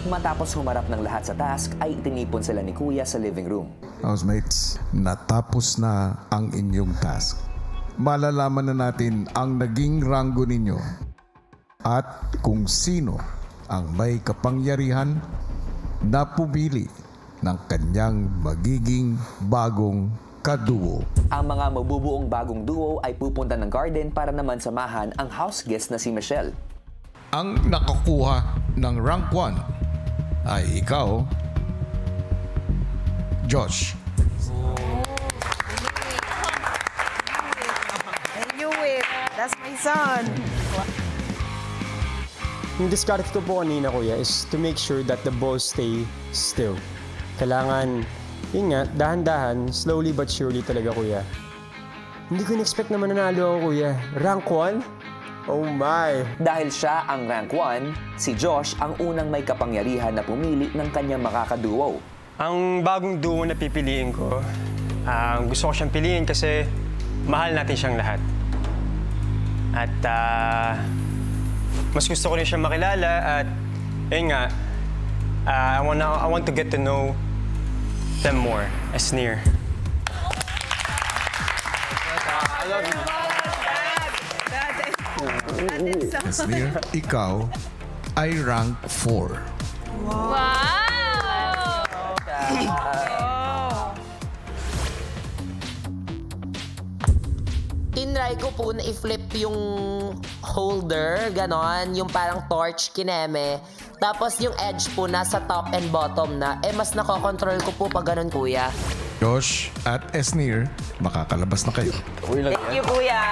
Matapos humarap ng lahat sa task, ay itinipon sila ni Kuya sa living room. Housemates, natapos na ang inyong task. Malalaman na natin ang naging ranggo ninyo at kung sino ang may kapangyarihan na pumili ng kanyang magiging bagong kaduo. Ang mga mabubuong bagong duo ay pupunta ng garden para naman samahan ang house guest na si Michelle. Ang nakakuha ng rank 1 ay ikaw, Josh. I knew it. That's my son. Yung discard ko po kanina, kuya, is to make sure that the balls stay still. Kailangan, yun nga, dahan-dahan, slowly but surely talaga, kuya. Hindi ko in-expect na mananalo ako, kuya. Rank 1? Oh my! Dahil siya ang rank 1, si Josh ang unang may kapangyarihan na pumili ng kanyang makakaduo. Ang bagong duo na pipiliin ko, gusto ko siyang piliin kasi mahal natin siyang lahat. At mas gusto ko rin siyang makilala at yun nga, I want to get to know them more as near. I love you. Asnir, ikaw ay rank 4. Wow! Tinry ko po na i-flip yung holder, ganon, yung parang torch kineme. Tapos yung edge po nasa top and bottom na. Mas nakokontrol ko po pag ganon, kuya. Josh at Asnir, makakalabas na kayo. Thank you, kuya!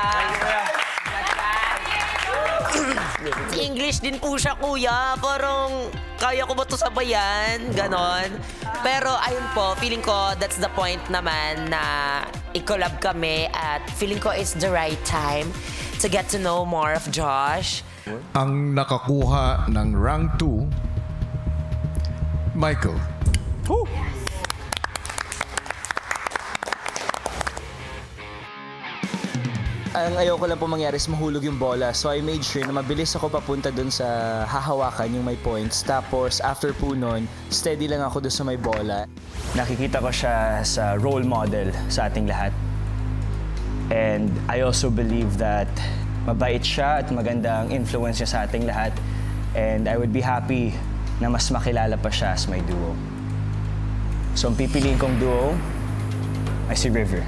Si English din po siya, kuya. Parang, kaya ko ba ito sabayan? Ganon. Pero, ayun po, feeling ko, that's the point naman na i-collab kami at feeling ko it's the right time to get to know more of Josh. Ang nakakuha ng rank 2, Michael. Ang ayoko lang po mangyari is mahulog yung bola. So I made sure na mabilis ako papunta dun sa hahawakan yung may points. Tapos after po nun, steady lang ako dun sa may bola. Nakikita ko siya sa role model sa ating lahat. And I also believe that mabait siya at maganda ang influence niya sa ating lahat. And I would be happy na mas makilala pa siya as my duo. So ang pipiliin kong duo ay si River.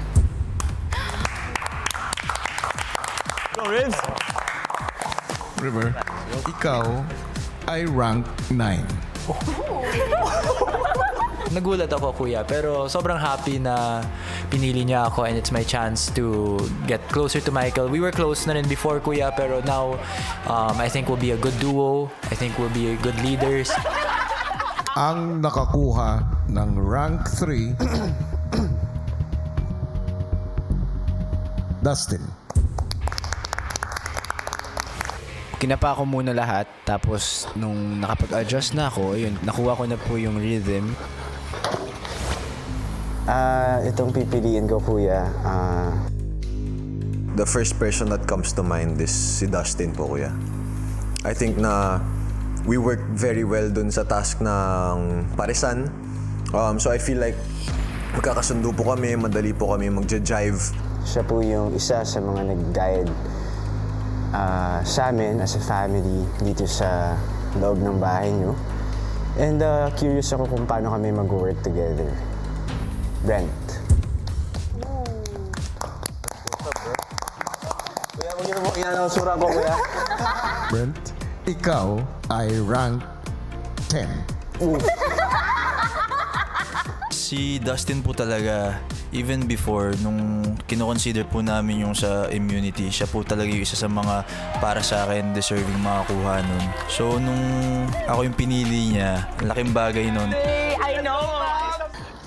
River, ikaw ay rank 9. Nagulat ako, kuya, pero sobrang happy na pinili niya ako and it's my chance to get closer to Michael. We were close na rin before, kuya, pero now I think we'll be a good duo. I think we'll be good leaders. Ang nakakuha ng rank 3, Dustin. Kinapa ko muna lahat, tapos nung nakapag-adjust na ako, yun, nakuha ko na po yung rhythm. Itong pipiliin ko, kuya, the first person that comes to mind is si Dustin po, kuya. I think na we worked very well dun sa task ng Parisan. So I feel like magkakasundo po kami, madali po kami magja-jive. siya po yung isa sa mga nag-guide sa amin as a family dito sa loob ng bahay niyo. And curious ako kung paano kami mag-work together. Brent. Kuya, huwag niyo mo inanawsura ko, kuya. Brent, ikaw ay rank 10. Si Dustin po talaga, even before, nung kinoconsider po namin yung sa immunity, siya po talaga yung isa sa mga para sa akin deserving makakuha nun. So, nung ako yung pinili niya, laking bagay nun. Hey, I know!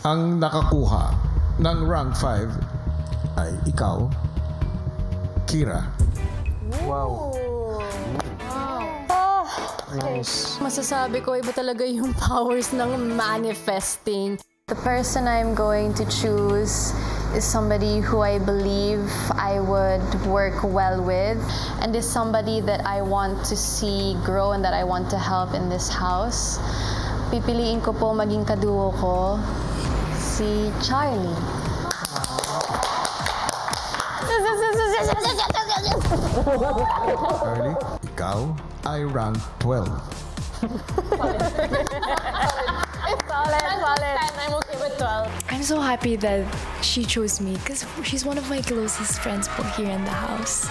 Ang nakakuha ng rank 5 ay ikaw, Kira. Wow. Nice. Masasabi ko, iba talaga yung powers ng manifesting. The person I'm going to choose is somebody who I believe I would work well with, and is somebody that I want to see grow and that I want to help in this house. Pipiliin ko po maging kaduo ko si Charlie. Charlie, ikaw ay rank 12. I'm okay with 12. I'm so happy that she chose me because she's one of my closest friends po here in the house.